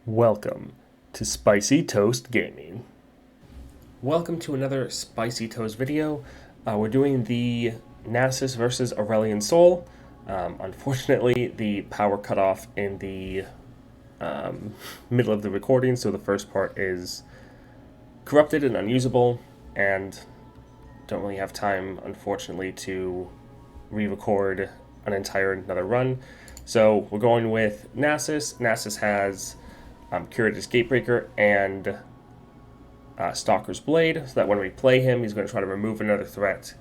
Welcome to Spicy Toast Gaming. Welcome to another Spicy Toast video. We're doing the Nasus versus Aurelian Sol. Unfortunately, the power cut off in the middle of the recording, so the first part is corrupted and unusable, and don't really have time, unfortunately, to re-record another run. So we're going with Nasus. Nasus has Curator's Gatebreaker and Stalker's Blade, so that when we play him, he's going to try to remove another threat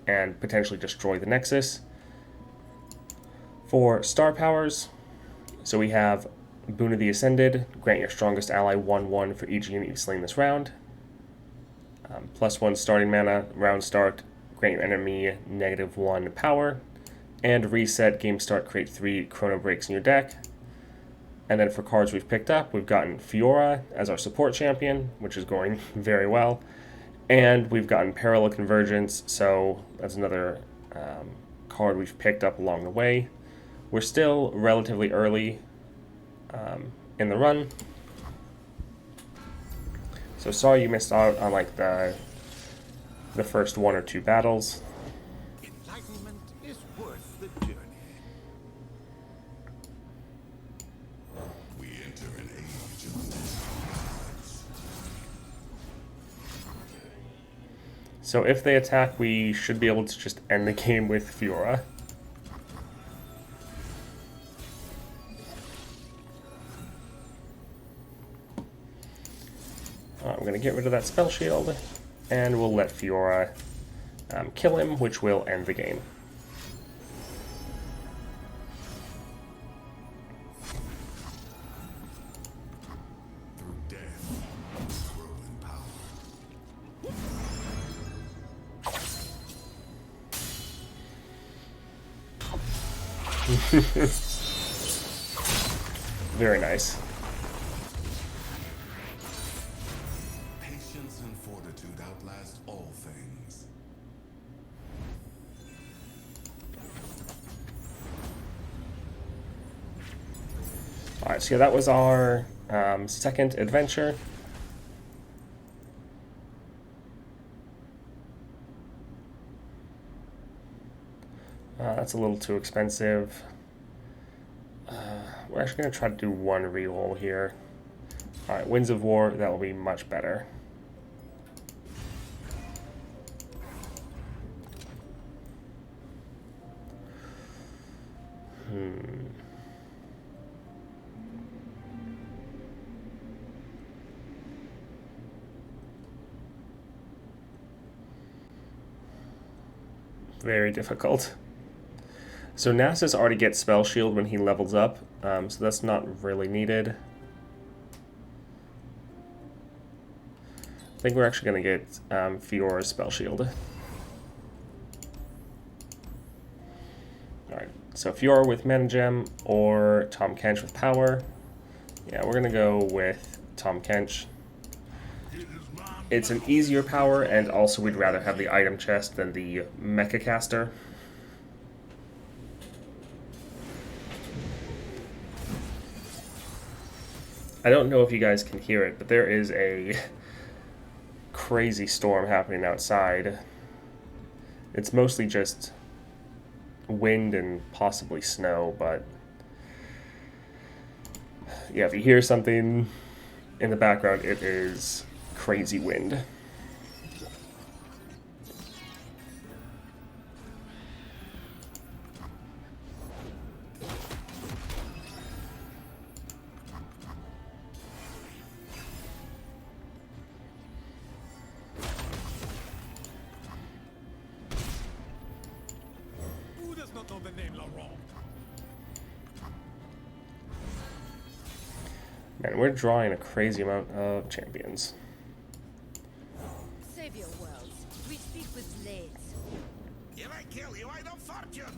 and potentially destroy the Nexus. For star powers, so we have Boon of the Ascended, grant your strongest ally 1/1 for each unit you've slain this round. +1 starting mana, round start, grant your enemy -1 power, and reset game start, create 3 chrono breaks in your deck. And then for cards we've picked up, we've gotten Fiora as our support champion, which is going very well. And we've gotten Parallel Convergence, so that's another card we've picked up along the way. We're still relatively early in the run. So sorry you missed out on like the first 1 or 2 battles. Enlightenment is worth the journey. We enter an age of mysteries. So if they attack, we should be able to just end the game with Fiora. I'm going to get rid of that spell shield, and we'll let Fiora kill him, which will end the game. Through death, grow in power. Very nice. Patience and fortitude outlast all things. Alright, so yeah, that was our second adventure. That's a little too expensive. We're actually going to try to do 1 reroll here. Alright, Winds of War, that will be much better. Very difficult. So Nasus already gets Spell Shield when he levels up, so that's not really needed. I think we're actually going to get Fiora's Spell Shield. Alright, so Fiora with Mana Gem or Tahm Kench with Power. Yeah, we're going to go with Tahm Kench. It's an easier power, and also we'd rather have the item chest than the Mecha Caster. I don't know if you guys can hear it, but there is a crazy storm happening outside. It's mostly just wind and possibly snow, but yeah, if you hear something in the background, it is crazy wind. Who does not know the name Laurent? Man, we're drawing a crazy amount of champions. Save your worlds. We speak with blades. If I kill you, I don't fortune.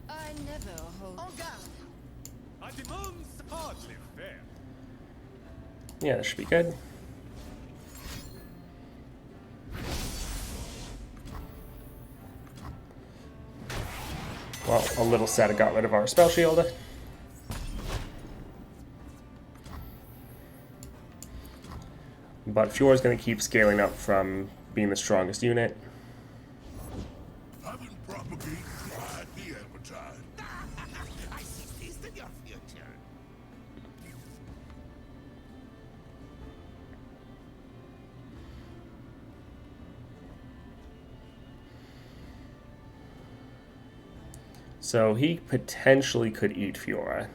I never hold. En garde. I demand hardly fair. Yeah, this should be good. Well, a little sad I got rid of our spell shield. But Fiora's going to keep scaling up from being the strongest unit. Haven't propagated pride the appetite. I see feast in your future. So he potentially could eat Fiora.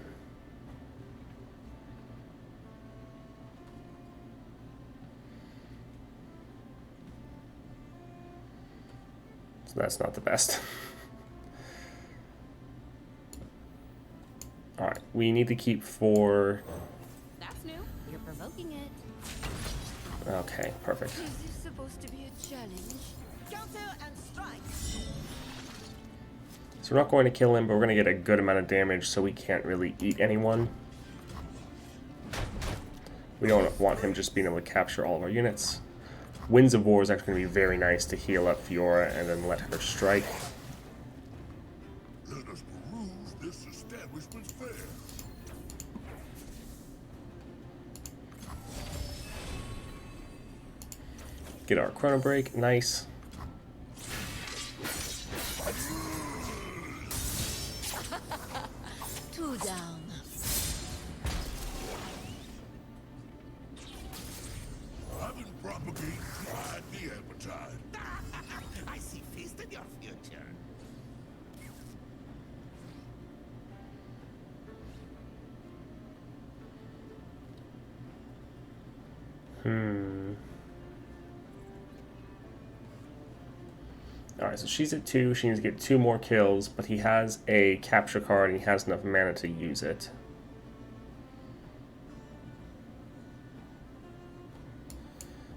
So that's not the best. Alright, we need to keep 4. That's new. You're provoking it. Okay, perfect. Is this supposed to be a challenge? Counter and strike. So we're not going to kill him, but we're going to get a good amount of damage, so we can't really eat anyone. We don't want him just being able to capture all of our units. Winds of War is actually going to be very nice to heal up Fiora and then let her strike. Let us peruse this establishment's fare. Get our Chrono Break, nice. Two down. Haven't propagated pride the appetite. I see feast in your future. Alright, so she's at 2. She needs to get 2 more kills, but he has a capture card and he has enough mana to use it.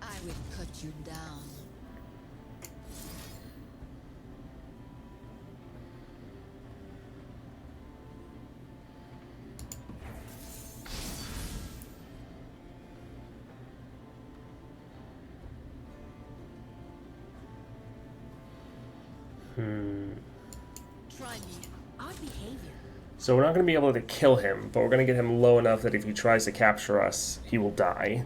I will cut you down. Try me. Our behavior. So we're not going to be able to kill him, but we're going to get him low enough that if he tries to capture us, he will die.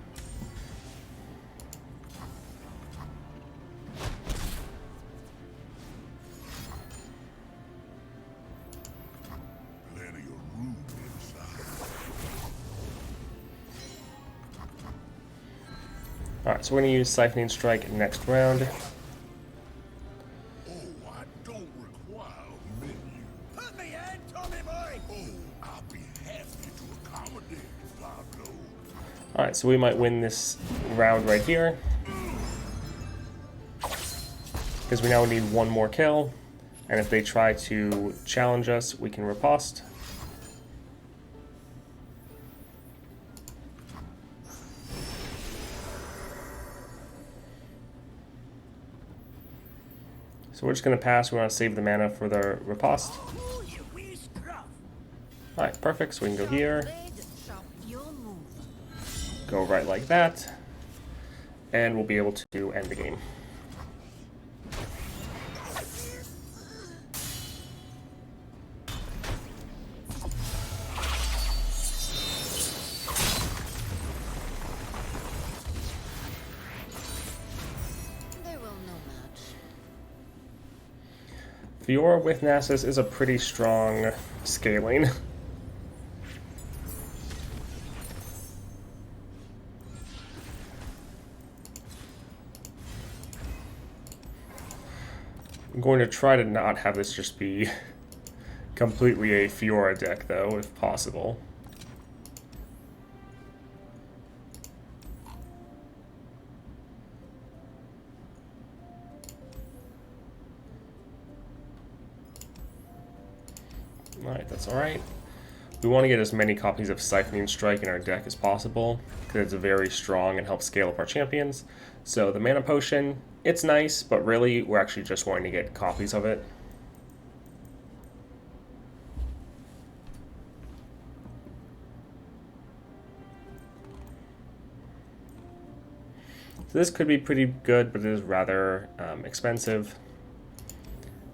Plenty of room inside. Alright, so we're going to use Siphoning Strike next round. Oh, I don't require a menu. Put me in, Tommy boy. Oh, I'll be happy to accommodate Pablo. Alright, so we might win this round right here. Because we now need 1 more kill. And if they try to challenge us, we can riposte. So we're just going to pass. We want to save the mana for the riposte. Ooh, you wee scruff. Alright, perfect. So we can go here, Blade, sharp your move. go right like that, and we'll be able to end the game. They will no match. Fiora with Nasus is a pretty strong scaling. I'm going to try to not have this just be completely a Fiora deck, though, if possible. Alright, that's alright. We want to get as many copies of Siphoning Strike in our deck as possible, because it's very strong and helps scale up our champions. So the Mana Potion, it's nice, but really we're actually just wanting to get copies of it. So this could be pretty good, but it is rather expensive.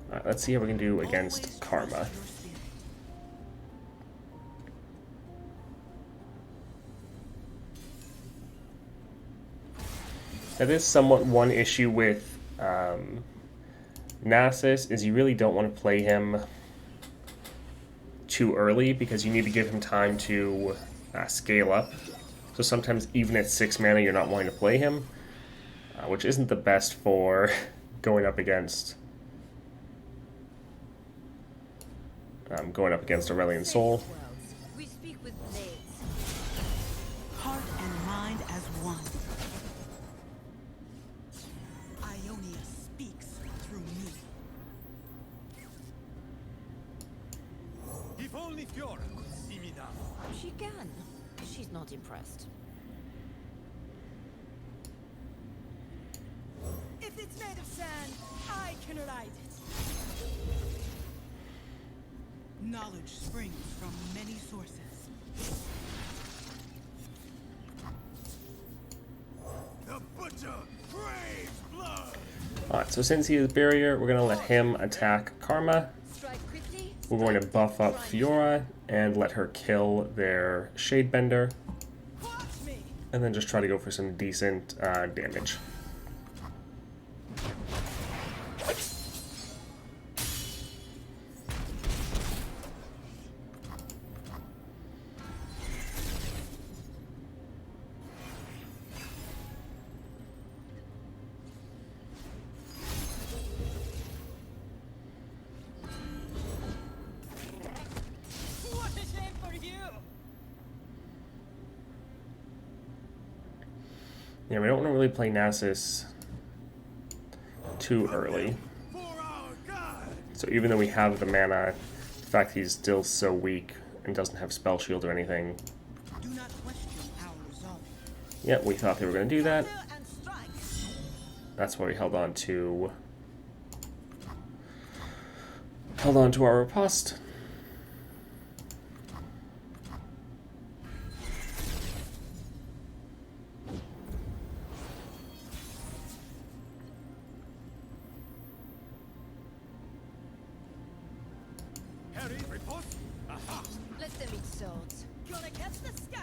Alright, let's see how we can do against Karma. That is somewhat one issue with Nasus, is you really don't want to play him too early because you need to give him time to scale up. So sometimes even at 6 mana you're not wanting to play him, which isn't the best for going up against Aurelion Sol. We speak with blades. Heart and mind as one. Ionia speaks through me. If only Fiora could see me now. She can. She's not impressed. If it's made of sand, I can ride it. Knowledge springs from many sources. The butcher craves blood. Alright, so since he is barrier, we're going to let him attack Karma. Strike quickly. We're going to buff up Fiora and let her kill their Shadebender, Watch me. and then just try to go for some decent damage. What a shame for you. Yeah, we don't want to really play Nasus too early. For our god. So even though we have the mana, the fact he's still so weak and doesn't have Spell Shield or anything. Do not question our resolve. Yep, we thought they were going to do that. Clear and strike. That's why we held on to our riposte. Harry, report. Aha. Let them eat swords. Gonna catch the sky.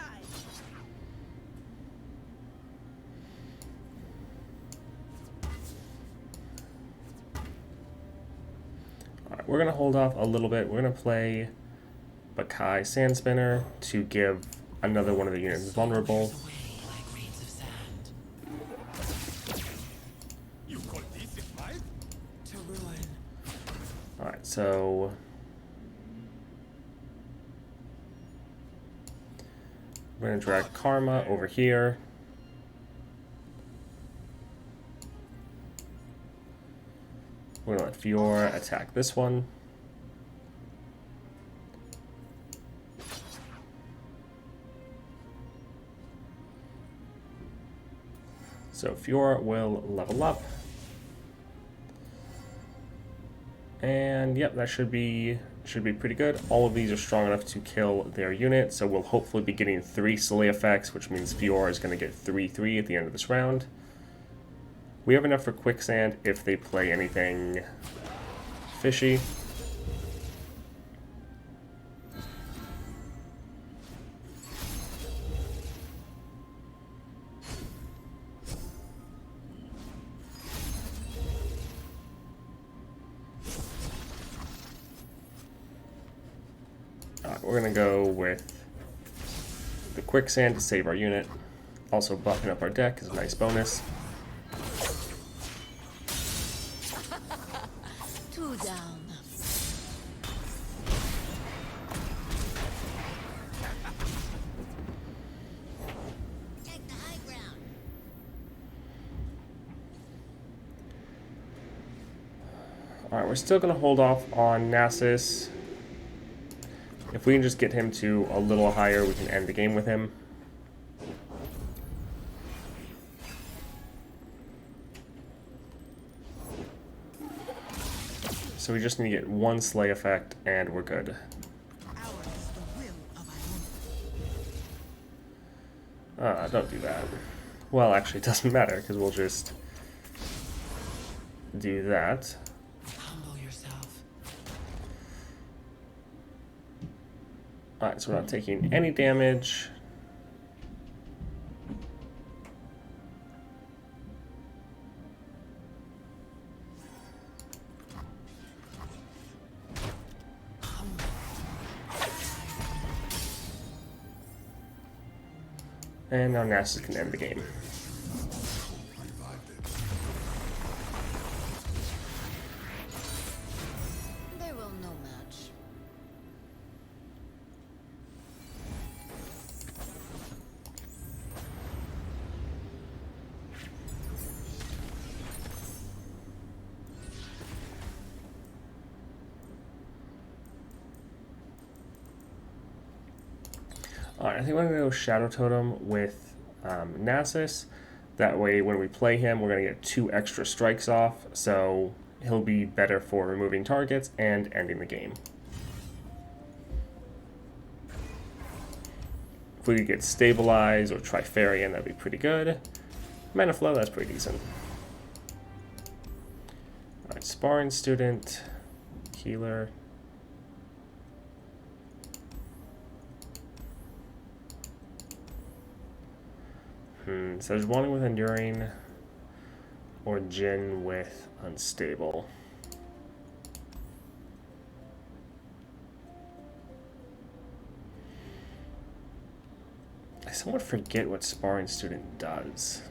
Alright, we're going to hold off a little bit. We're going to play Bakai Sandspinner to give another one of the units vulnerable. You call this a fight? To ruin. Alright, so we're going to drag Karma over here. We're going to let Fiora attack this one. So Fiora will level up. And yep, that should be pretty good. All of these are strong enough to kill their unit, so we'll hopefully be getting 3 Slay effects, which means Fiora is going to get 3/3 at the end of this round. We have enough for Quicksand if they play anything fishy. We're going to go with the Quicksand to save our unit. Also buffing up our deck is a nice bonus. 2 down. Take the high ground. Alright, we're still going to hold off on Nasus. If we can just get him to a little higher, we can end the game with him. So we just need to get 1 Slay effect, and we're good. Ours is the will of Ionia. Don't do that. Well, actually, it doesn't matter, because we'll just do that. Humble yourself. Alright, so we're not taking any damage. And now Nasus can end the game. They will no match. Alright, I think we're going to go Shadow Totem with Nasus. That way, when we play him, we're going to get 2 extra strikes off, so he'll be better for removing targets and ending the game. If we could get Stabilize or Trifarian, that'd be pretty good. Mana Flow, that's pretty decent. Alright, Sparring Student, Healer. So there's one with Enduring or Jin with Unstable. I somewhat forget what Sparring Student does.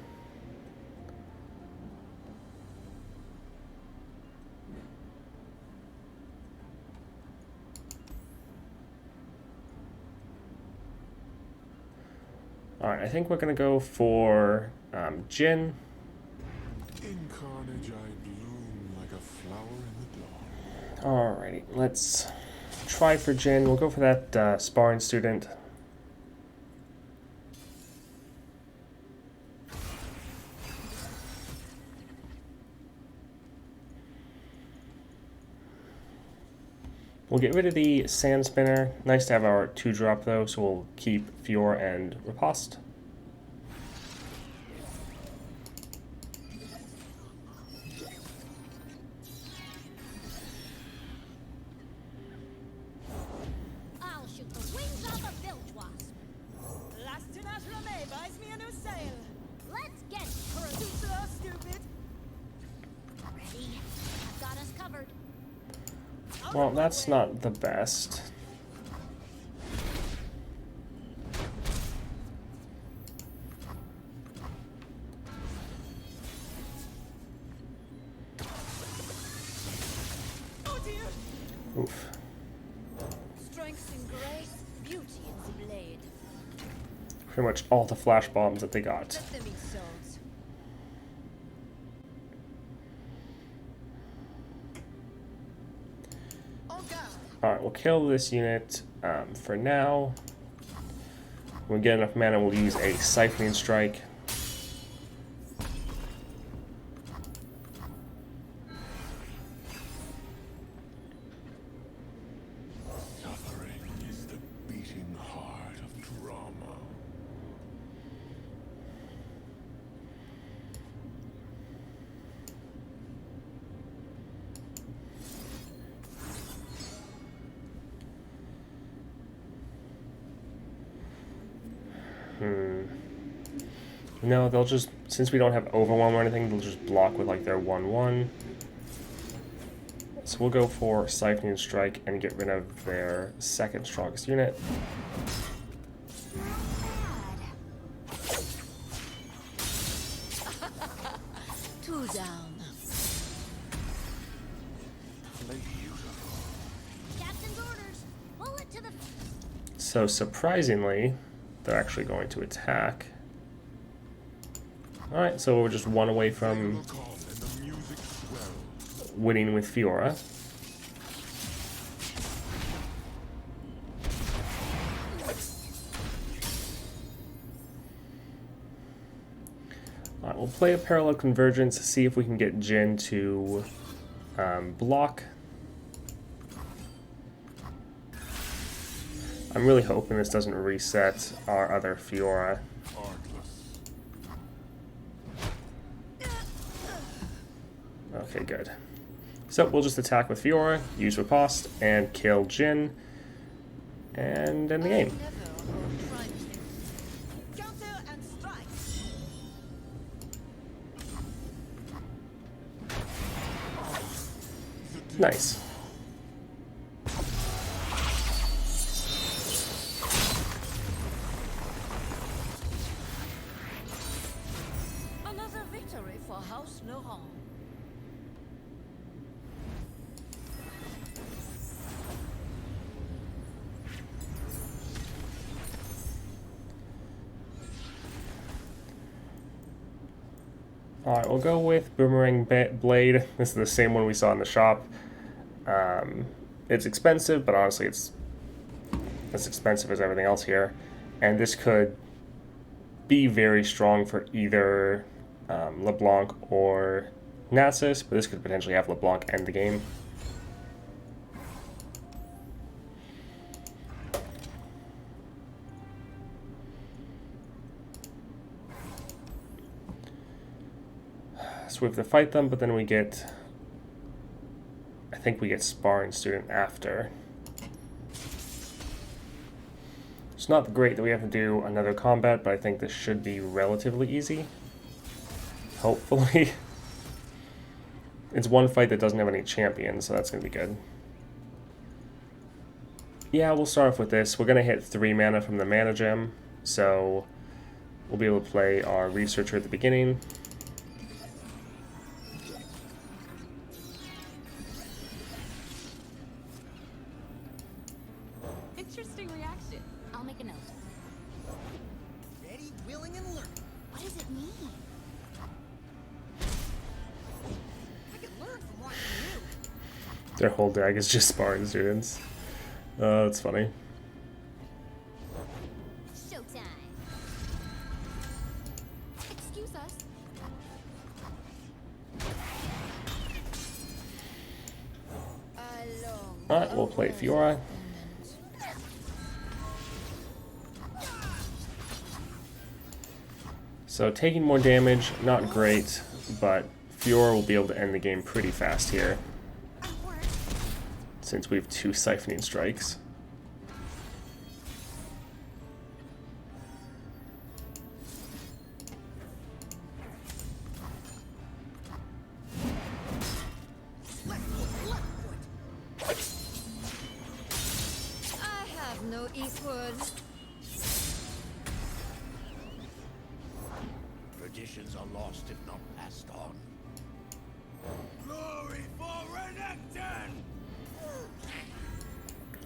Alright, I think we're going to go for Jin. In carnage I bloom like a flower in the dark. Alrighty, let's try for Jin. We'll go for that Sparring Student. We'll get rid of the Sand Spinner. Nice to have our 2-drop though, so we'll keep Fiora and Riposte. I'll shoot the wings off a bilge wasp. buys me a new sail. Let's get Too cruising. slow, stupid. Ready? I've got us covered. Well, that's not the best. Oh dear. Oof. Strength in grace, beauty in the blade. Pretty much all the flash bombs that they got. Let them eat souls. Oh god. Alright, we'll kill this unit for now. When we get enough mana, we'll use a Siphoning Strike. Suffering is the beating heart of drama. No, they'll just, since we don't have Overwhelm or anything, they'll just block with like their 1/1. So we'll go for Siphoning Strike and get rid of their second strongest unit. Two down. Play beautiful. Captain's orders. Bullet to the. So surprisingly, they're actually going to attack. Alright, so we're just 1 away from Will come and the music swells. winning with Fiora. Alright, we'll play a Parallel Convergence, see if we can get Jin to block. I'm really hoping this doesn't reset our other Fiora. Artless. Okay, good. So we'll just attack with Fiora, use Riposte, and kill Jin, and end the game. Never will try this. Counter and strike. Nice. House no harm. Alright, we'll go with Boomerang Blade. This is the same one we saw in the shop. It's expensive, but honestly it's as expensive as everything else here. And this could be very strong for either LeBlanc or Nasus, but this could potentially have LeBlanc end the game. So we have to fight them, but then we get, I think we get Sparring Student after. It's not great that we have to do another combat, but I think this should be relatively easy. Hopefully. It's one fight that doesn't have any champions, so that's going to be good. Yeah, we'll start off with this. We're going to hit 3 mana from the mana gem, so we'll be able to play our Researcher at the beginning. Interesting reaction. I'll make a note. Ready, willing, and learning. What does it mean? I can learn from watching you. Their whole deck is just Sparring Students. That's funny. Showtime. Excuse us. Alright, we'll play Fiora. So taking more damage, not great, but Fiora will be able to end the game pretty fast here, since we have 2 Siphoning Strikes. I have no Eastwood. Traditions are lost if not passed on. Glory for Renekton!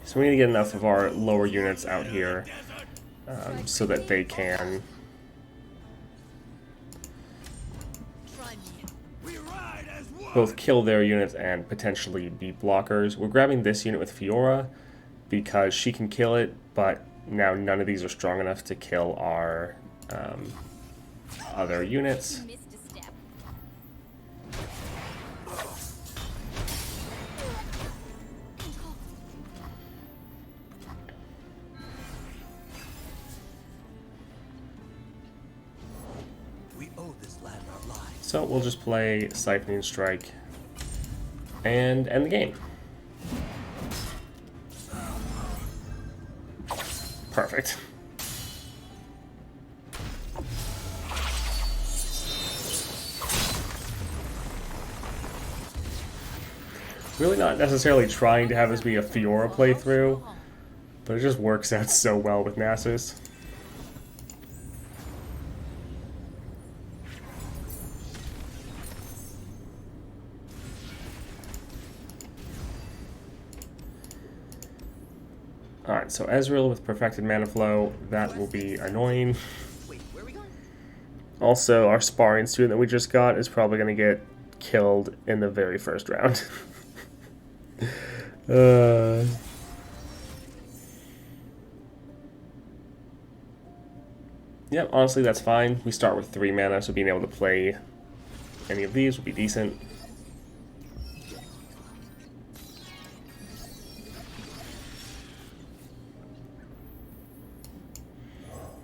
So we need to get enough of our lower units out here so that they can Try me. We ride as one! both kill their units and potentially be blockers. We're grabbing this unit with Fiora because she can kill it, but now none of these are strong enough to kill our other units. Missed a step. We owe this land our lives. So we'll just play Siphoning Strike and end the game. Perfect. Really not necessarily trying to have this be a Fiora playthrough, but it just works out so well with Nasus. Alright, so Ezreal with Perfected Mana Flow, that will be annoying. Wait, where are we going? Also, our Sparring Student that we just got is probably going to get killed in the very first round. Yep, honestly that's fine. We start with 3 mana, so being able to play any of these would be decent.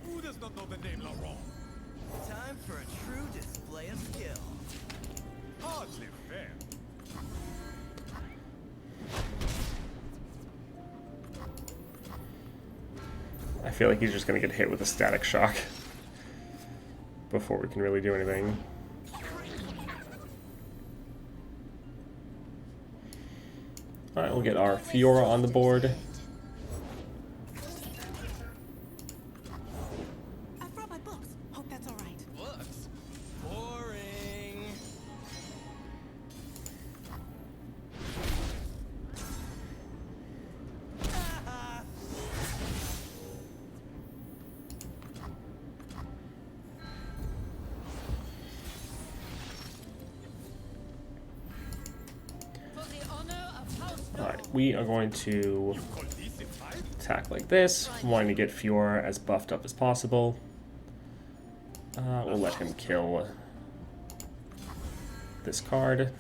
Who does not know the name Laurent? Time for a true display of skill. Hardly fair. I feel like he's just going to get hit with a Static Shock before we can really do anything. Alright, we'll get our Fiora on the board. I brought my books. Hope that's all right. Books. Boring. we are going to attack like this, wanting to get Fiora as buffed up as possible. We'll let him kill this card.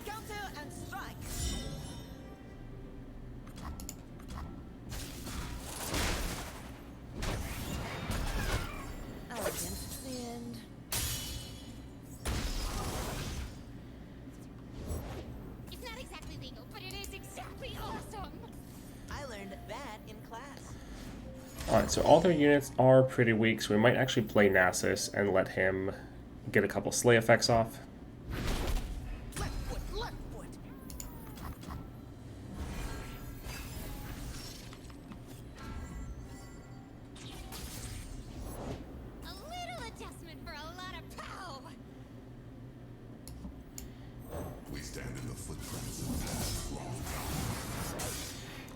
Counter and strike. Elegant wind. It's not exactly legal, but it is exactly awesome. I learned that in class. Alright, so all their units are pretty weak, so we might actually play Nasus and let him get a couple slay effects off. Left foot, left foot. A little adjustment for a lot of pow. We stand in the footprints of past wrong.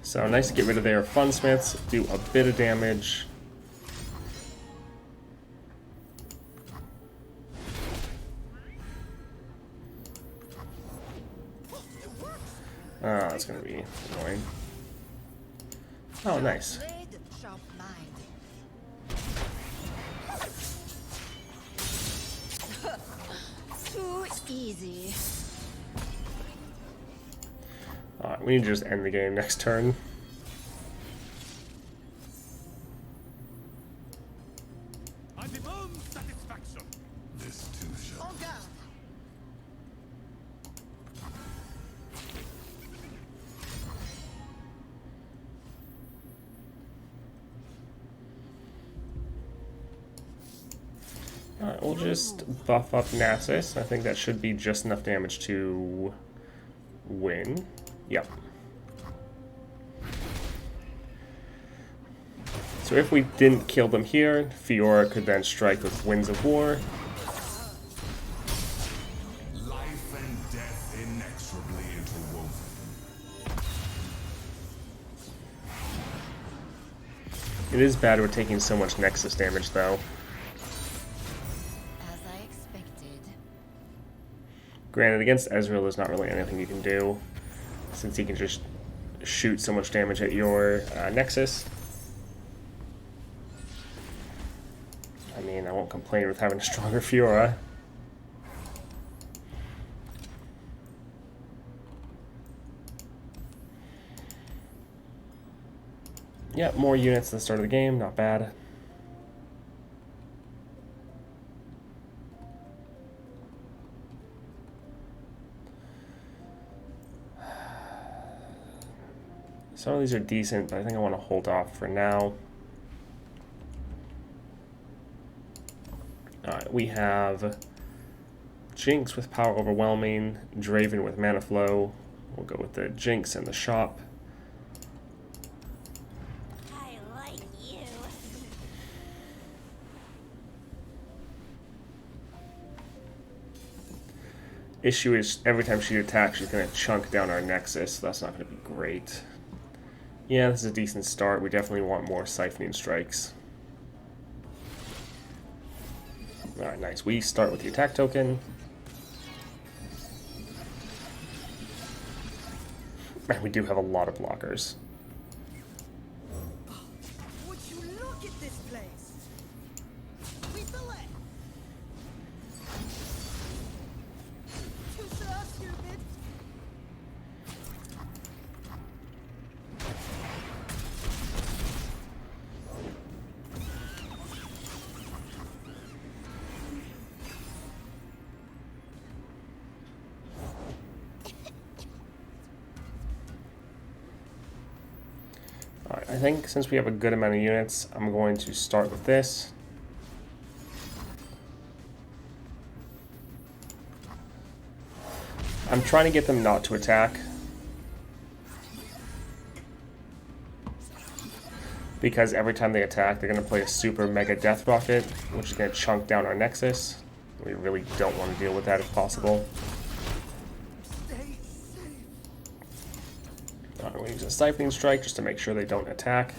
So nice to get rid of their Funsmiths, do a bit of damage. That's gonna be annoying. Oh, nice. Blade, sharp mind. Too easy. Alright, we need to just end the game next turn. I demand satisfaction. This too shall. On guard. Alright, we'll just buff up Nasus. I think that should be just enough damage to win. Yep. So if we didn't kill them here, Fiora could then strike with Winds of War. Life and death inexorably interwoven. It is bad we're taking so much Nexus damage though. As I expected. Granted, against Ezreal there's not really anything you can do, since he can just shoot so much damage at your Nexus. I mean, I won't complain with having a stronger Fiora. Yep, more units at the start of the game, not bad. Some of these are decent, but I think I want to hold off for now. Alright, we have Jinx with Power Overwhelming, Draven with Mana Flow. We'll go with the Jinx and the Shop. I like you. Issue is every time she attacks, she's going to chunk down our Nexus, so that's not going to be great. Yeah, this is a decent start. We definitely want more Siphoning Strikes. Alright, nice. We start with the attack token. And we do have a lot of blockers. Would you look at this place? We fill it. Too so stupid. Alright, I think since we have a good amount of units, I'm going to start with this. I'm trying to get them not to attack, because every time they attack, they're going to play a super mega death rocket, which is going to chunk down our Nexus. We really don't want to deal with that if possible. Stay safe. We use a Siphoning Strike just to make sure they don't attack.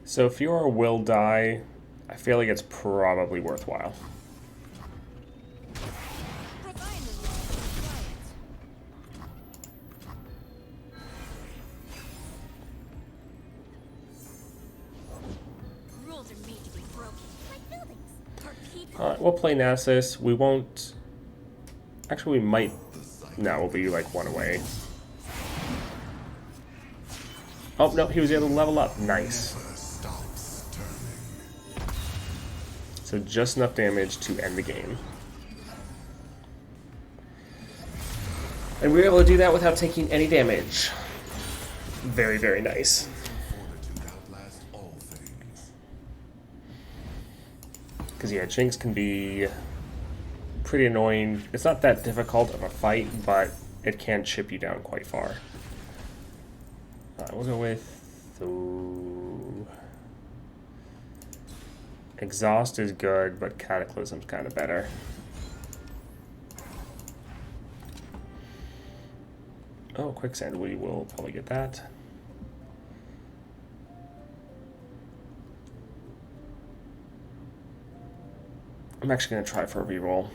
So Fiora will die. I feel like it's probably worthwhile. Provided you are quiet. Rules are made to be broken, like buildings. For people. Alright, we'll play Nasus. We won't... Actually, we might... No, we'll be like one away. Oh, no, he was able to level up. Nice. So just enough damage to end the game. And we were able to do that without taking any damage. Very, very nice. Because, yeah, Jinx can be pretty annoying. It's not that difficult of a fight, but it can chip you down quite far. We'll go with... Exhaust is good, but Cataclysm's kind of better. Oh, Quicksand, we will probably get that. I'm actually going to try for a reroll.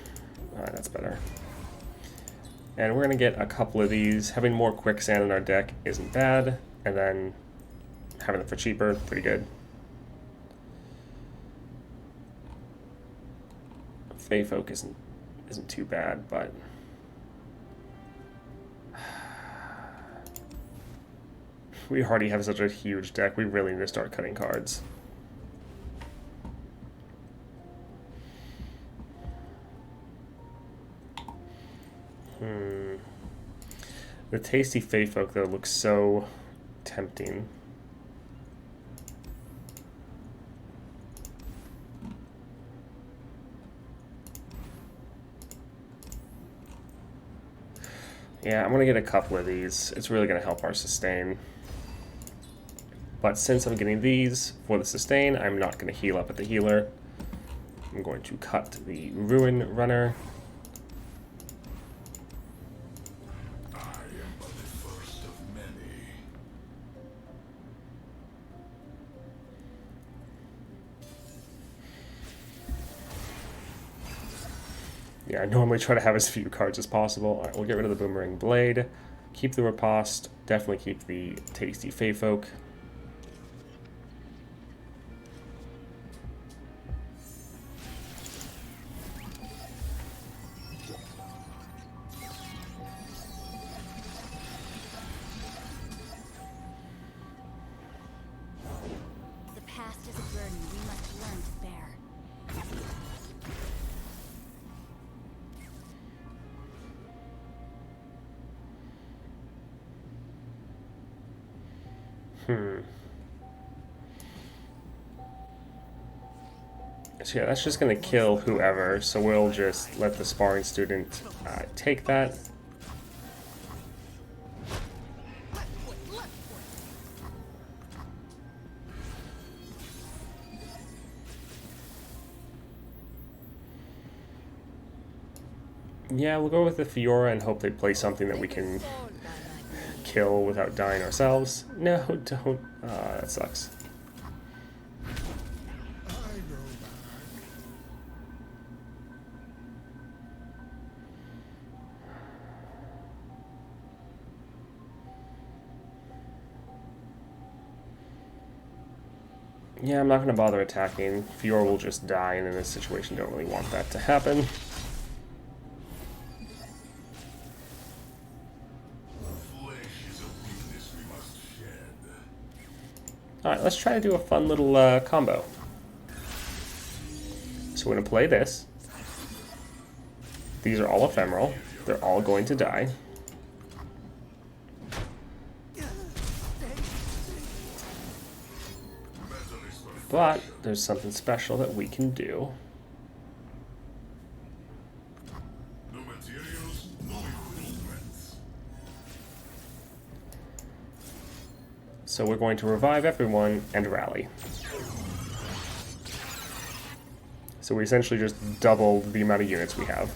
Alright, that's better. And we're going to get a couple of these. Having more Quicksand in our deck isn't bad, and then having them for cheaper, pretty good. Fey Folk isn't too bad, but we already have such a huge deck. We really need to start cutting cards. The tasty Fey Folk though looks so tempting. Yeah, I'm gonna get a couple of these. It's really gonna help our sustain. But since I'm getting these for the sustain, I'm not gonna heal up at the healer. I'm going to cut the Ruin Runner. I am but the first of many. Yeah, I normally try to have as few cards as possible. Alright, we'll get rid of the Boomerang Blade. Keep the Riposte. Definitely keep the tasty Fey Folk. The past is a burden we must learn to bear. So yeah, that's just going to kill whoever, so we'll just let the Sparring Student take that. Yeah, we'll go with the Fiora and hope they play something that we can kill without dying ourselves. No, don't. That sucks. Yeah, I'm not going to bother attacking. Fiora will just die, and in this situation, don't really want that to happen. Alright, let's try to do a fun little combo. So we're going to play this. These are all ephemeral. They're all going to die. But there's something special that we can do. No materials, no improvements. So we're going to revive everyone and rally. So we essentially just doubled the amount of units we have.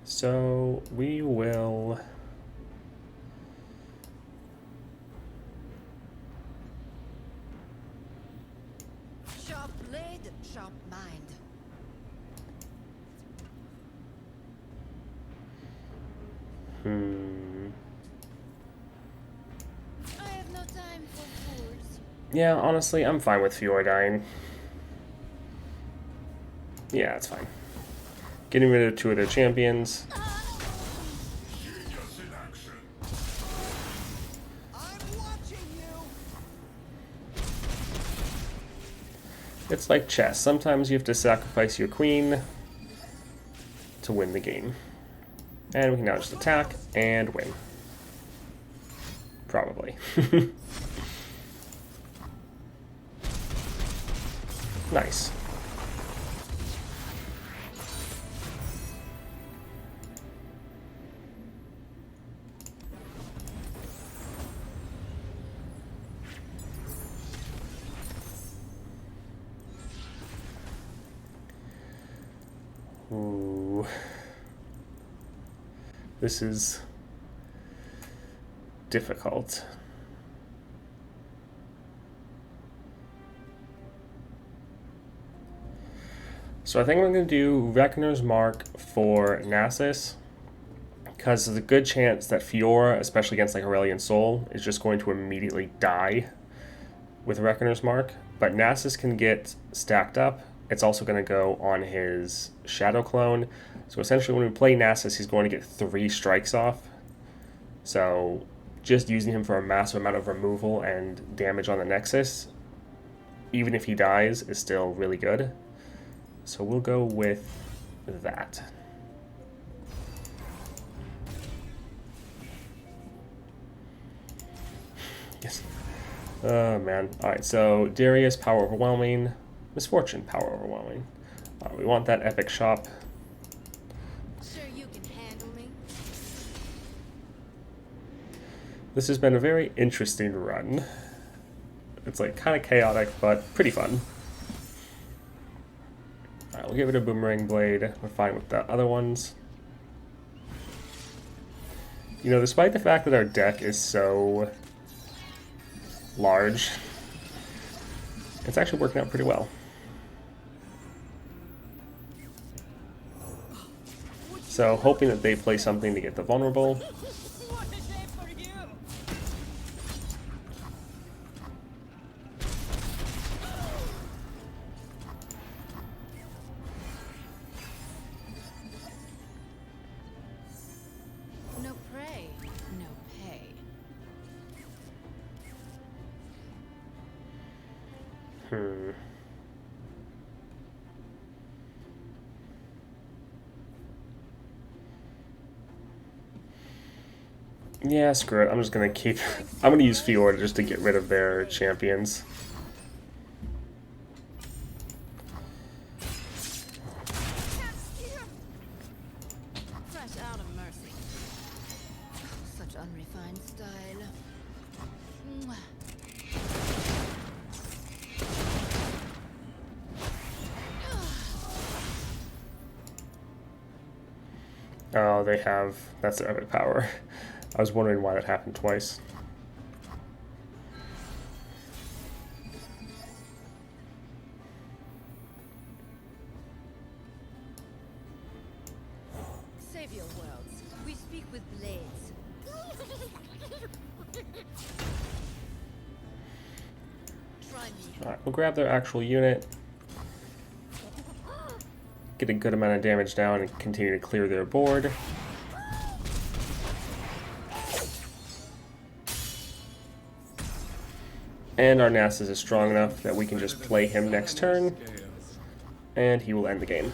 So we will... Sharp blade, sharp mind. I have no time for fools. Yeah, honestly, I'm fine with Fiora dying. Yeah, it's fine. Getting rid of 2 of their champions. Genius in action. I'm watching you. It's like chess. Sometimes you have to sacrifice your queen to win the game. And we can now just attack and win. Probably. Nice. Ooh. This is difficult. So I think I'm going to do Reckoner's Mark for Nasus, because there's a good chance that Fiora, especially against like Aurelion Sol, is just going to immediately die with Reckoner's Mark. But Nasus can get stacked up. It's also going to go on his Shadow Clone. So essentially when we play Nasus, he's going to get 3 strikes off. So just using him for a massive amount of removal and damage on the Nexus, even if he dies, is still really good. So we'll go with that. Yes. Oh man. Alright, so Darius, Power Overwhelming. Misfortune, Power Overwhelming. We want that epic shop. Sure you can handle me? This has been a very interesting run. It's like kind of chaotic, but pretty fun. Alright, we'll get rid of Boomerang Blade. We're fine with the other ones. You know, despite the fact that our deck is so large, it's actually working out pretty well. So, hoping that they play something to get the vulnerable. What a day for you. No prey, no pay. Yeah, screw it. I'm just gonna keep... I'm gonna use Fiora just to get rid of their champions. Fresh out of mercy. Such unrefined style. Mwah. Oh, they have... That's their epic power. I was wondering why that happened twice. Save your worlds. We speak with blades. Try me. Alright, we'll grab their actual unit. Get a good amount of damage down and continue to clear their board. And our Nasus is strong enough that we can just play him next turn, and he will end the game.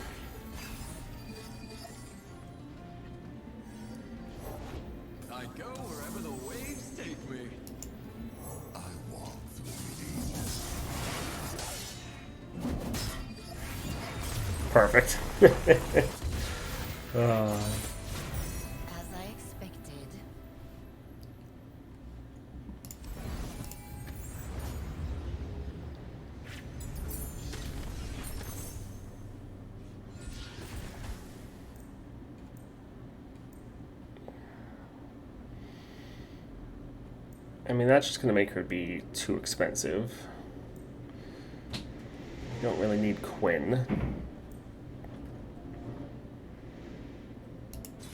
I go wherever the waves take me. I walk through Perfect. As I expected. I mean, that's just going to make her be too expensive. Don't really need Quinn.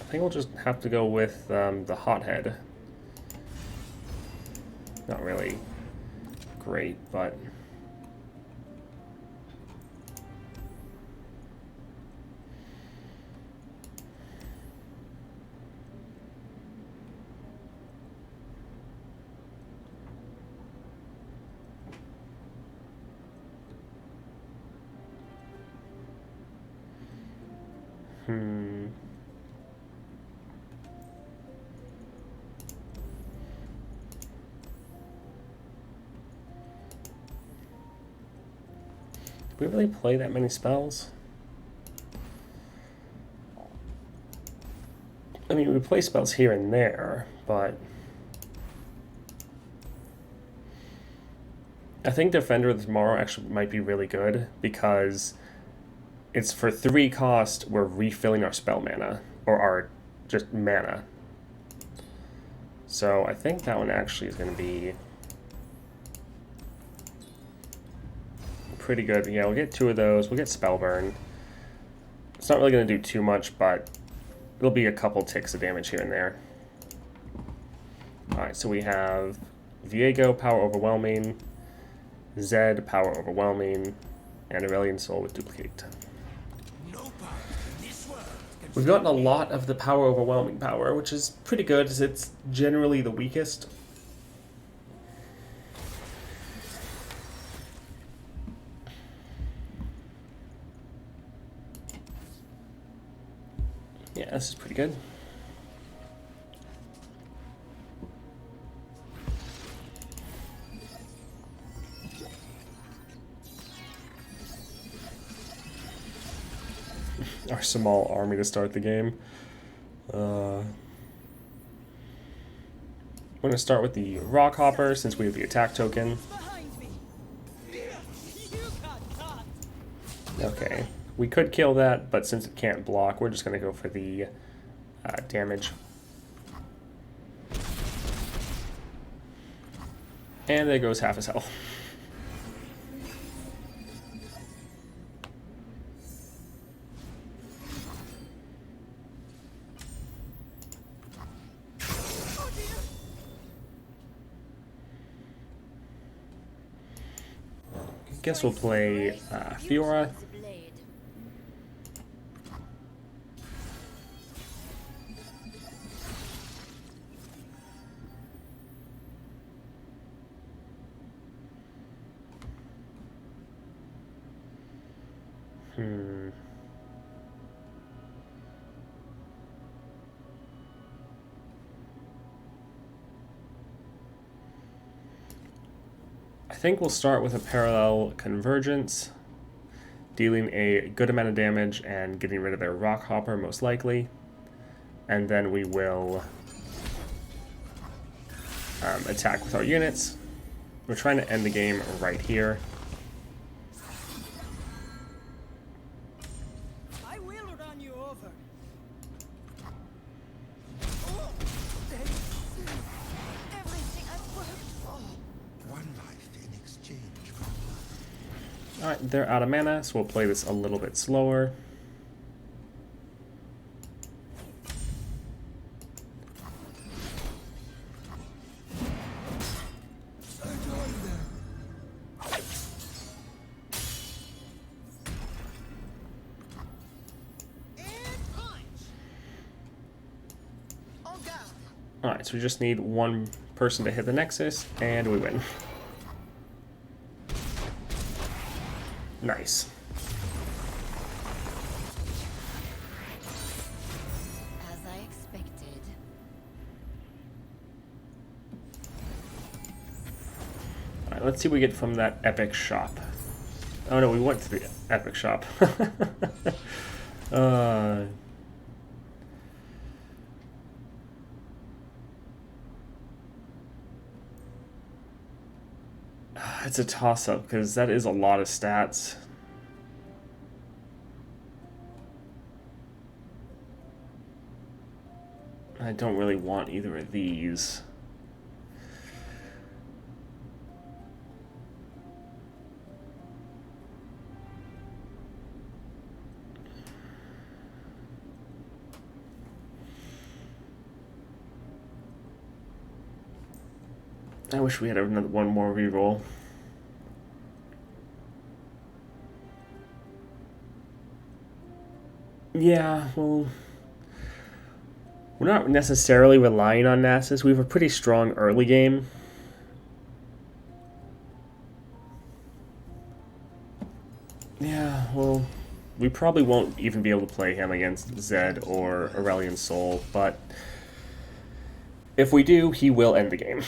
I think we'll just have to go with the Hothead. Not really great, but... Do we really play that many spells? I mean, we play spells here and there, but... I think Defender of Tomorrow actually might be really good, because it's for 3 cost, we're refilling our spell mana, or our just mana. So I think that one actually is going to be pretty good. Yeah, we'll get 2 of those. We'll get Spellburn. It's not really going to do too much, but it'll be a couple ticks of damage here and there. Alright, so we have Viego, Power Overwhelming, Zed, Power Overwhelming, and Aurelian Soul with Duplicate. We've gotten a lot of the Power Overwhelming power, which is pretty good, as it's generally the weakest. Yeah, this is pretty good. Our small army to start the game. We're going to start with the Rock Hopper, since we have the attack token. Behind me. You got caught. Okay, we could kill that, but since it can't block, we're just going to go for the damage. And there goes half his health. Guess we'll play Fiora. I think we'll start with a Parallel Convergence, dealing a good amount of damage and getting rid of their Rock Hopper, most likely. And then we will attack with our units. We're trying to end the game right here. I will run you over. Everything I've worked for. One life in exchange for blood. Alright, they're out of mana, so we'll play this a little bit slower. Alright, so we just need one person to hit the Nexus, and we win. Nice. As I expected. Alright, let's see what we get from that epic shop. Oh no, we went to the epic shop. It's a toss-up, because that is a lot of stats. I don't really want either of these. I wish we had another one more reroll. Yeah, well, we're not necessarily relying on Nasus. We have a pretty strong early game. Yeah, well, we probably won't even be able to play him against Zed or Aurelion Sol, but if we do, he will end the game.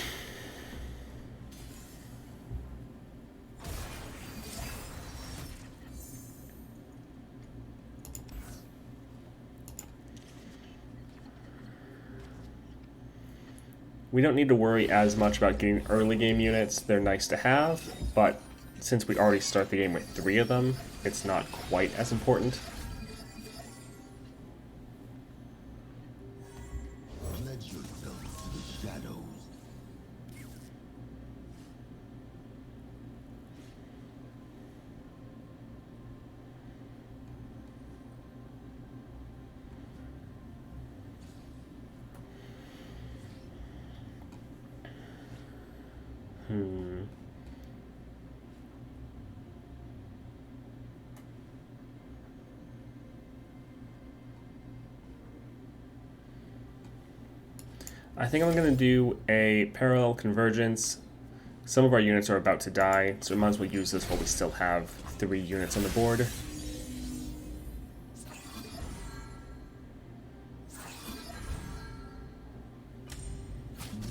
We don't need to worry as much about getting early game units. They're nice to have, but since we already start the game with 3 of them, it's not quite as important. Pledge yourself to the shadows. I think I'm going to do a parallel convergence. Some of our units are about to die, so we might as well use this while we still have 3 units on the board.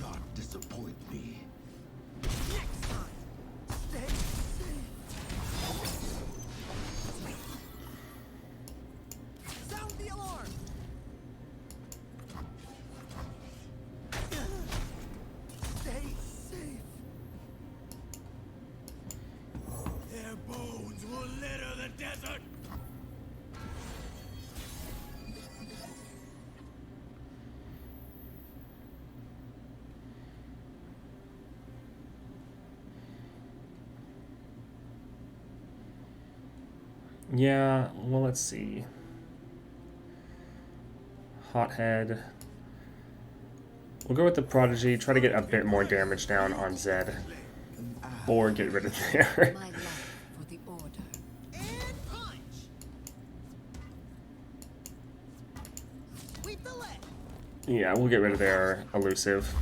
Not disappoint me. Next time, stay safe. Sound the alarm. Stay safe. Their bones will litter the desert. Yeah, well, let's see. Hothead. We'll go with the Prodigy, try to get a bit more damage down on Zed. Or get rid of there. My life for the order. And punch. Sweep the leg. Yeah, we'll get rid of their elusive.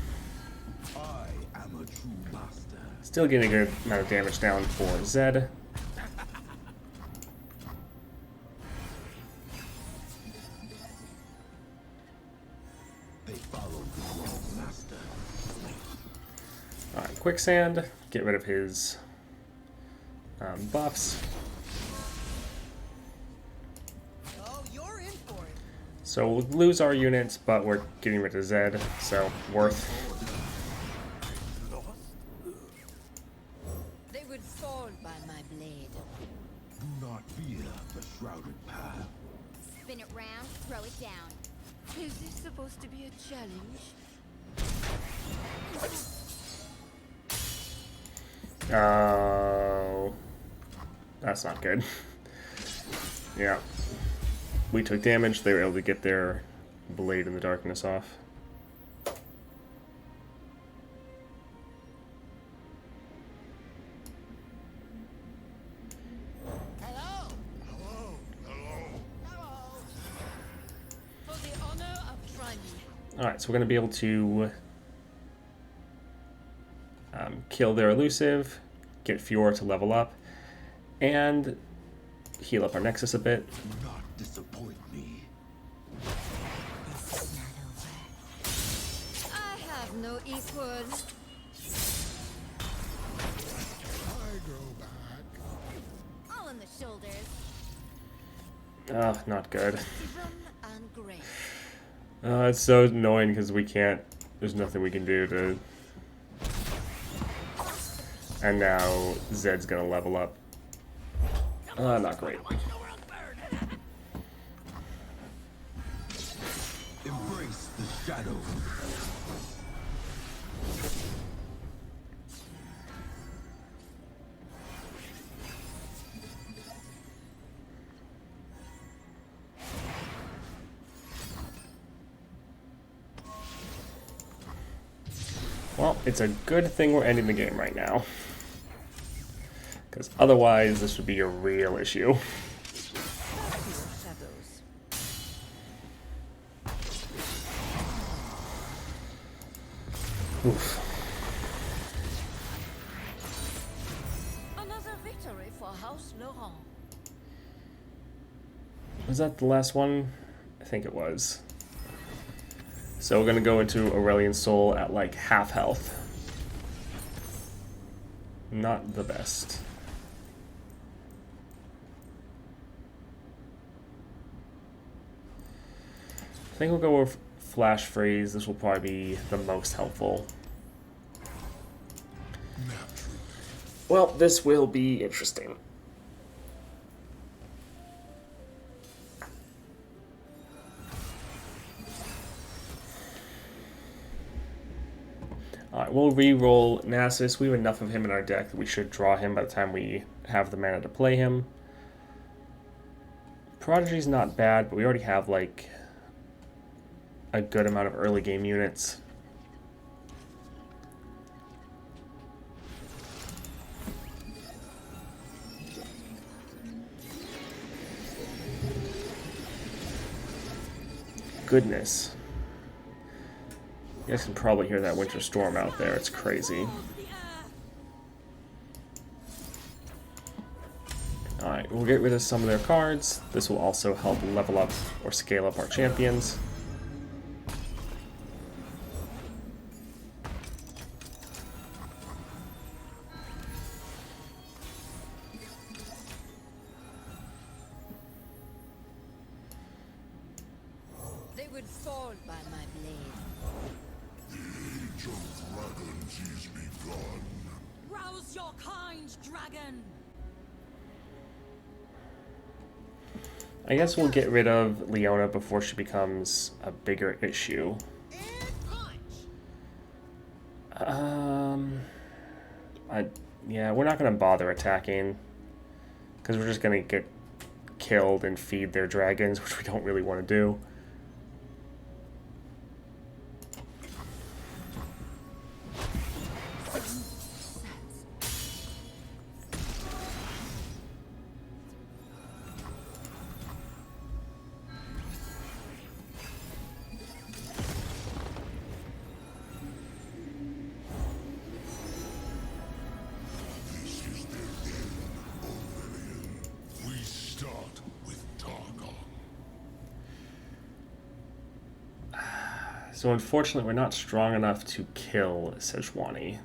I am a true master. Still getting a good amount of damage down for Zed. They follow the wrong master. Alright, Quicksand. Get rid of his buffs. Oh, you're in for it. So we'll lose our units, but we're getting rid of Zed, so worth. They would fall by my blade. Do not fear the shrouded path. Spin it round, throw it down. Is this supposed to be a challenge? Oh, that's not good. Yeah. We took damage, they were able to get their Blade in the Darkness off. Hello. For the honor of Trimey. Alright, so we're going to be able to kill their elusive, get Fiora to level up, and heal up our Nexus a bit. Do not disappoint me. This is not over. I have no equal. I grow back. All in the shoulders. Oh, not good. Run and grace. It's so annoying because we can't, there's nothing we can do to... And now Zed's gonna level up. Not great. Embrace the shadow. Well, Well, it's a good thing we're ending the game right now. Because otherwise, this would be a real issue. Oof. Another victory for House Laurent. Was that the last one? I think it was. So we're gonna go into Aurelian Soul at like half health. Not the best. I think we'll go with Flash Freeze. This will probably be the most helpful. Well, this will be interesting. Alright, we'll re-roll Nasus. We have enough of him in our deck that we should draw him by the time we have the mana to play him. Prodigy's not bad, but we already have like a good amount of early game units. Goodness. You guys can probably hear that winter storm out there. It's crazy. Alright, we'll get rid of some of their cards. This will also help level up or scale up our champions. They would fall by my blade. The age of dragons is begun. Rouse your kind, dragon! I guess we'll get rid of Leona before she becomes a bigger issue. Yeah, we're not going to bother attacking because we're just going to get killed and feed their dragons, which we don't really want to do. We start with Targon. So unfortunately, we're not strong enough to kill Sejuani.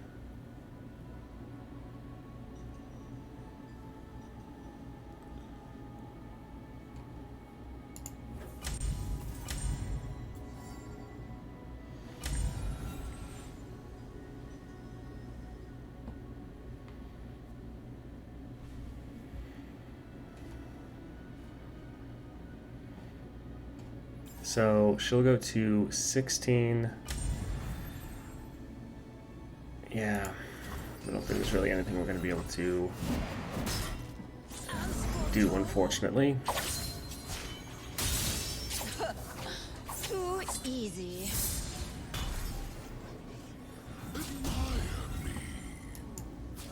So she'll go to 16. Yeah, I don't think there's really anything we're going to be able to do, unfortunately. Too easy.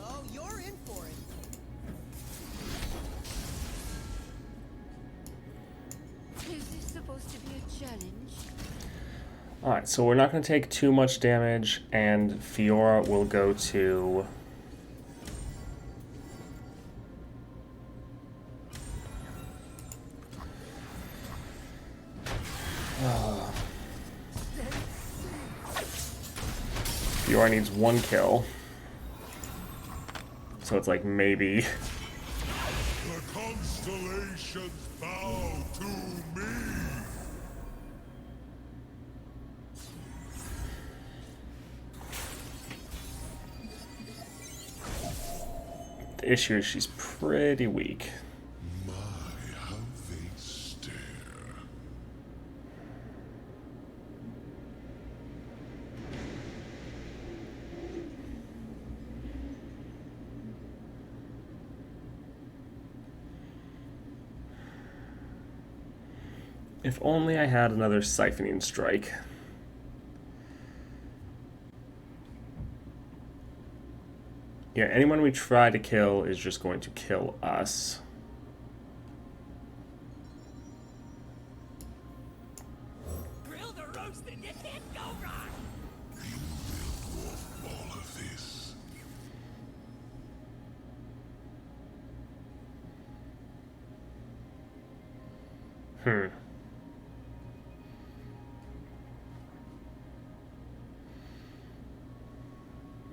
Oh, you're in for it. Is this supposed to be a challenge? Alright, so we're not going to take too much damage, and Fiora will go to... Fiora needs 1 kill. So it's like maybe... The constellations bow to me. The issue is she's pretty weak. My, how they stare. If only I had another siphoning strike. Yeah, anyone we try to kill is just going to kill us. Grill the roasted, you can't go wrong. All of this.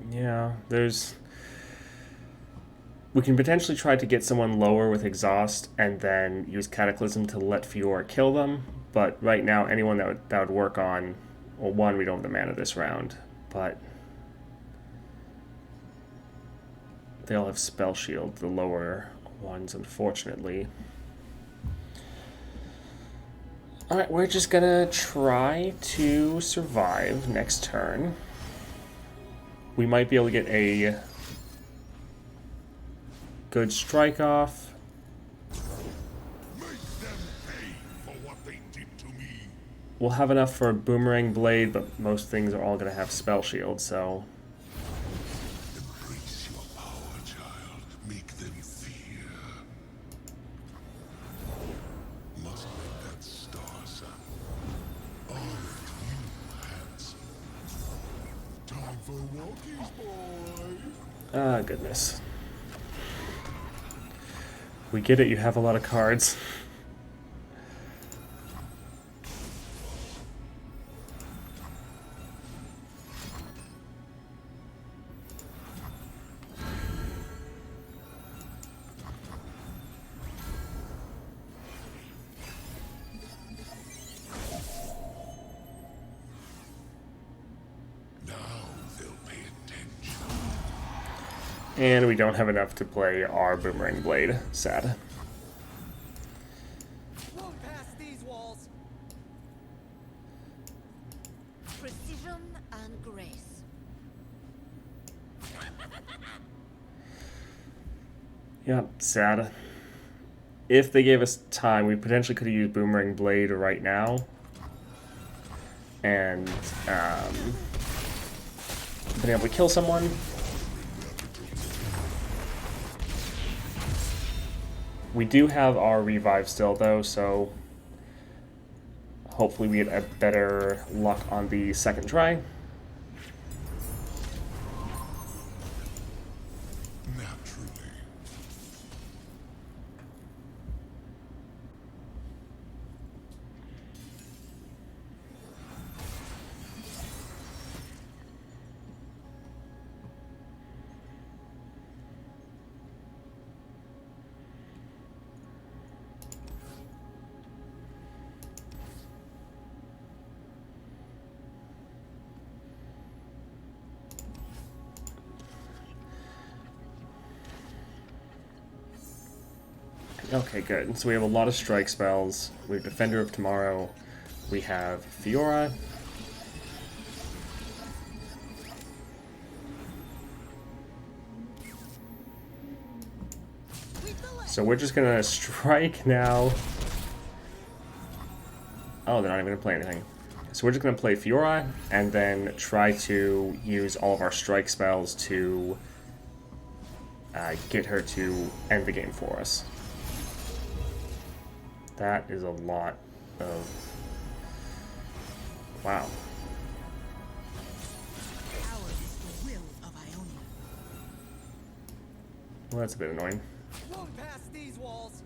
Yeah, we can potentially try to get someone lower with exhaust and then use Cataclysm to let Fiora kill them. But right now, anyone that would work on, well, one, we don't have the mana this round, but they all have Spell Shield, the lower ones, unfortunately. Alright, we're just gonna try to survive next turn. We might be able to get a good strike off. Make them pay for what they did to me. We'll have enough for a Boomerang Blade, but most things are all going to have Spell Shield, so... Embrace your power, child. Make them fear. Must make that star sun. Aren't you handsome? Time for walkies, boy. Ah, goodness. We get it, you have a lot of cards. Now they'll pay attention. And we don't have enough to play our Boomerang Blade. Sad. Won't pass these walls. Precision and grace. Yeah, sad. If they gave us time, we potentially could have used Boomerang Blade right now. And, been able to kill someone. We do have our revive still, though, so hopefully we get a better luck on the second try. Naturally. Okay, good. So we have a lot of strike spells. We have Defender of Tomorrow. We have Fiora. So we're just gonna strike now. Oh, they're not even gonna play anything. So we're just gonna play Fiora and then try to use all of our strike spells to get her to end the game for us. That is a lot of... Wow. Ours is the will of Ionia. Well, that's a bit annoying. Won't pass these walls.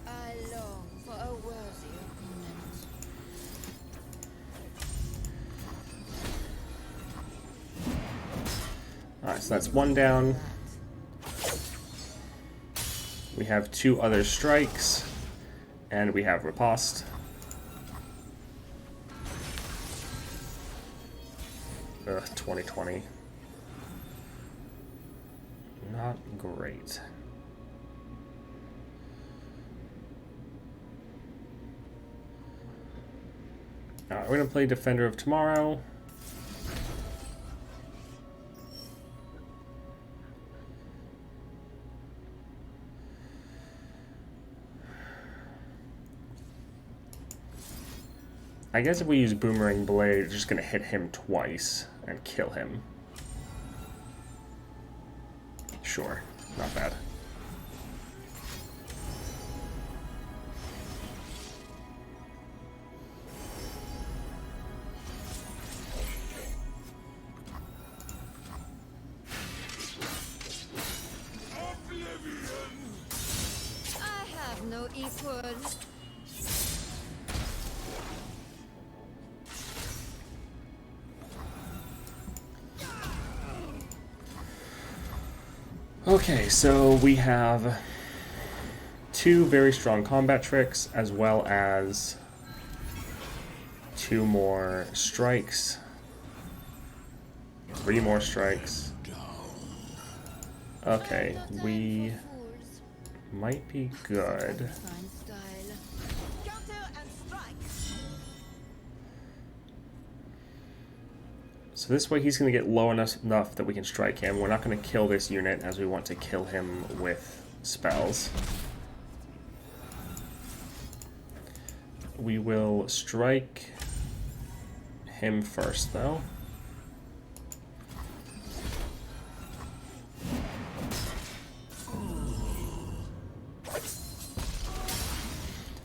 I long for a worthy opponent. Alright, so that's one down. We have two other strikes, and we have Riposte. Ugh, 2020. Not great. Alright, we're gonna play Defender of Tomorrow. I guess if we use Boomerang Blade, it's just going to hit him twice and kill him. Sure, not bad. I have no equals. Okay, so we have 2 very strong combat tricks, as well as 2 more strikes, 3 more strikes. Okay, we might be good. Fine style. Counter and strike. So this way he's going to get low enough that we can strike him. We're not going to kill this unit, as we want to kill him with spells. We will strike him first, though.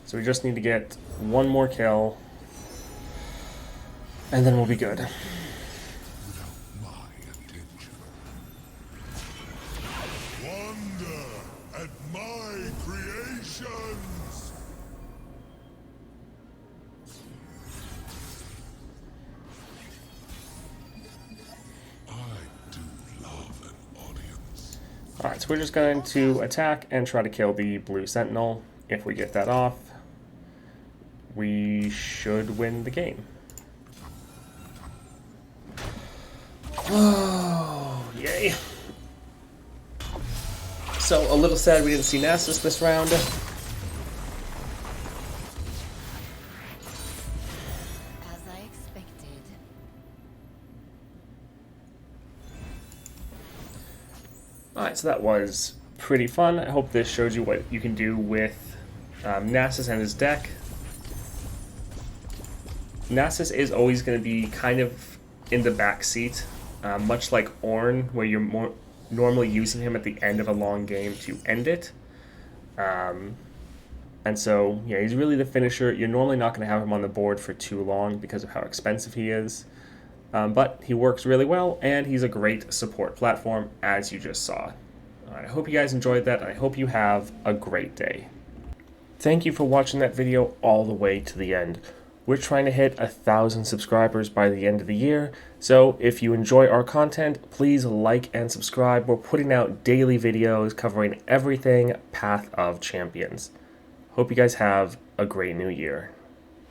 So we just need to get 1 more kill, and then we'll be good. My attention. Wonder at my creations. I do love an audience. Alright, so we're just going to attack and try to kill the blue sentinel. If we get that off, we should win the game. Oh, yay. So, a little sad we didn't see Nasus this round. As I expected. Alright, so that was pretty fun. I hope this shows you what you can do with Nasus and his deck. Nasus is always going to be kind of in the back seat, much like Ornn, where you're more normally using him at the end of a long game to end it. And so, yeah, he's really the finisher. You're normally not going to have him on the board for too long because of how expensive he is. But he works really well, and he's a great support platform, as you just saw. I hope you guys enjoyed that, and I hope you have a great day. Thank you for watching that video all the way to the end. We're trying to hit 1,000 subscribers by the end of the year, so if you enjoy our content, please like and subscribe. We're putting out daily videos covering everything Path of Champions. Hope you guys have a great new year.